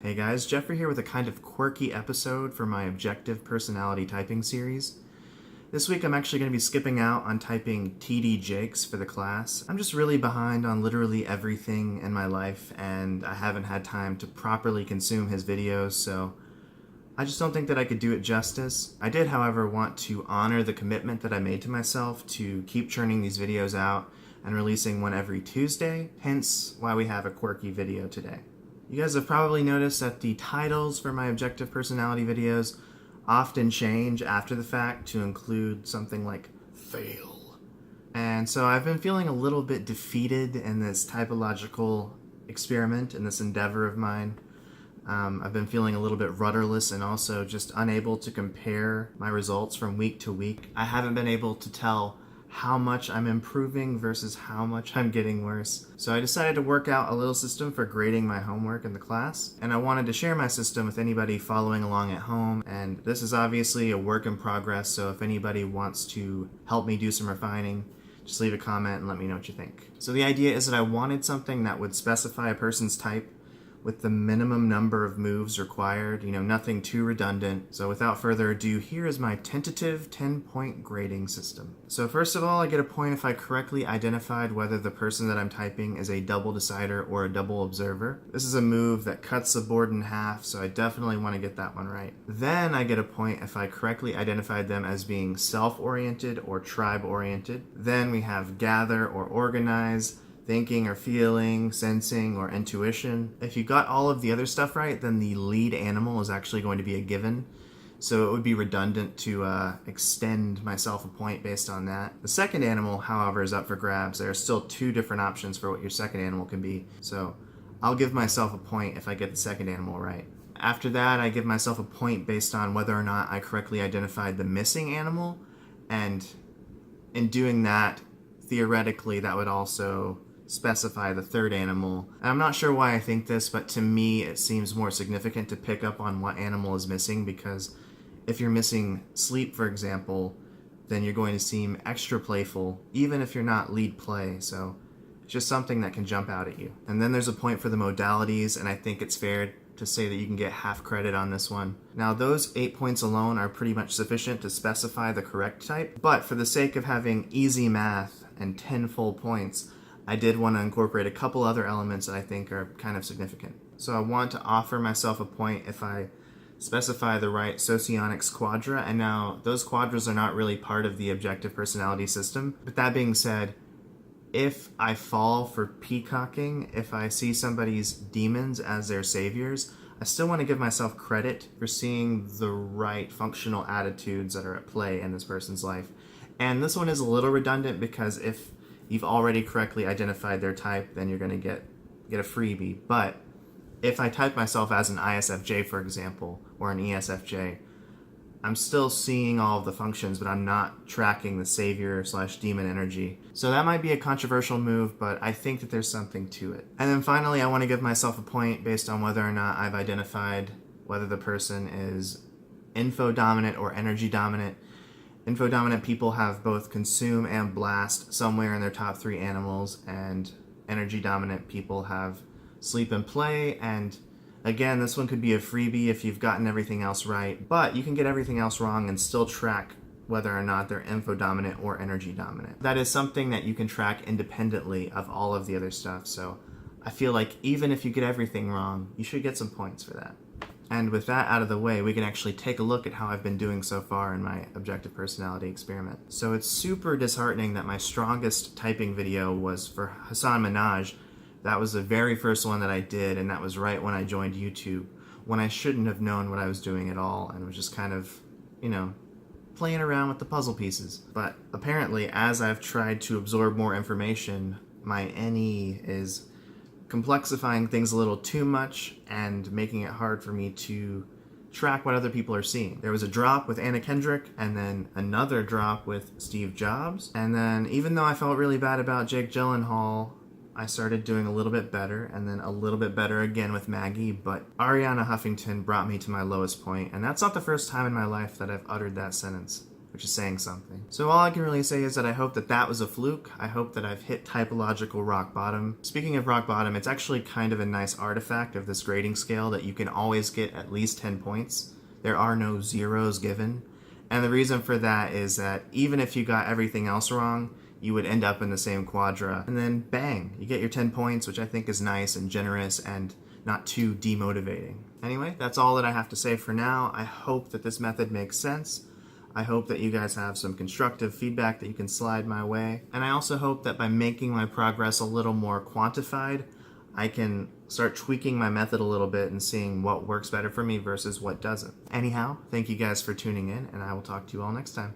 Hey guys, Jeffrey here with a kind of quirky episode for my objective personality typing series. This week I'm actually going to be skipping out on typing TD Jakes for the class. I'm just really behind on literally everything in my life and I haven't had time to properly consume his videos, so I just don't think that I could do it justice. I did, however, want to honor the commitment that I made to myself to keep churning these videos out and releasing one every Tuesday, hence why we have a quirky video today. You guys have probably noticed that the titles for my objective personality videos often change after the fact to include something like fail. And so I've been feeling a little bit defeated in this typological experiment, in this endeavor of mine. I've been feeling a little bit rudderless and also just unable to compare my results from week to week. I haven't been able to tell how much I'm improving versus how much I'm getting worse. So I decided to work out a little system for grading my homework in the class, and I wanted to share my system with anybody following along at home. And this is obviously a work in progress, so if anybody wants to help me do some refining, just leave a comment and let me know what you think. So the idea is that I wanted something that would specify a person's type with the minimum number of moves required, nothing too redundant. So without further ado, here is my tentative 10-point grading system. So first of all, I get a point if I correctly identified whether the person that I'm typing is a double decider or a double observer. This is a move that cuts the board in half, so I definitely want to get that one right. Then I get a point if I correctly identified them as being self-oriented or tribe-oriented. Then we have gather or organize, thinking or feeling, sensing, or intuition. If you got all of the other stuff right, then the lead animal is actually going to be a given. So it would be redundant to extend myself a point based on that. The second animal, however, is up for grabs. There are still two different options for what your second animal can be. So I'll give myself a point if I get the second animal right. After that, I give myself a point based on whether or not I correctly identified the missing animal. And in doing that, theoretically, that would also specify the third animal. And I'm not sure why I think this, but to me it seems more significant to pick up on what animal is missing, because if you're missing sleep, for example, then you're going to seem extra playful, even if you're not lead play. So it's just something that can jump out at you. And then there's a point for the modalities, and I think it's fair to say that you can get half credit on this one. Now those 8 points alone are pretty much sufficient to specify the correct type, but for the sake of having easy math and 10 full points, I did want to incorporate a couple other elements that I think are kind of significant. So I want to offer myself a point if I specify the right socionics quadra, and now those quadras are not really part of the objective personality system. But that being said, if I fall for peacocking, if I see somebody's demons as their saviors, I still want to give myself credit for seeing the right functional attitudes that are at play in this person's life. And this one is a little redundant because if you've already correctly identified their type, then you're going to get a freebie. But if I type myself as an ISFJ, for example, or an ESFJ, I'm still seeing all of the functions, but I'm not tracking the savior/demon energy. So that might be a controversial move, but I think that there's something to it. And then finally, I want to give myself a point based on whether or not I've identified whether the person is info dominant or energy dominant. Info-dominant people have both consume and blast somewhere in their top 3 animals, and energy-dominant people have sleep and play. And again, this one could be a freebie if you've gotten everything else right, but you can get everything else wrong and still track whether or not they're info-dominant or energy-dominant. That is something that you can track independently of all of the other stuff, so I feel like even if you get everything wrong, you should get some points for that. And with that out of the way, we can actually take a look at how I've been doing so far in my objective personality experiment. So it's super disheartening that my strongest typing video was for Hassan Minaj. That was the very first one that I did, and that was right when I joined YouTube, when I shouldn't have known what I was doing at all, and was just kind of, playing around with the puzzle pieces. But apparently, as I've tried to absorb more information, my NE is complexifying things a little too much and making it hard for me to track what other people are seeing. There was a drop with Anna Kendrick, and then another drop with Steve Jobs, and then even though I felt really bad about Jake Gyllenhaal, I started doing a little bit better, and then a little bit better again with Maggie, but Ariana Huffington brought me to my lowest point, and that's not the first time in my life that I've uttered that sentence. which is saying something. So all I can really say is that I hope that that was a fluke. I hope that I've hit typological rock bottom. Speaking of rock bottom, it's actually kind of a nice artifact of this grading scale that you can always get at least 10 points. There are no zeros given. And the reason for that is that even if you got everything else wrong, you would end up in the same quadra. And then bang, you get your 10 points, which I think is nice and generous and not too demotivating. Anyway, that's all that I have to say for now. I hope that this method makes sense. I hope that you guys have some constructive feedback that you can slide my way. And I also hope that by making my progress a little more quantified, I can start tweaking my method a little bit and seeing what works better for me versus what doesn't. Anyhow, thank you guys for tuning in, and I will talk to you all next time.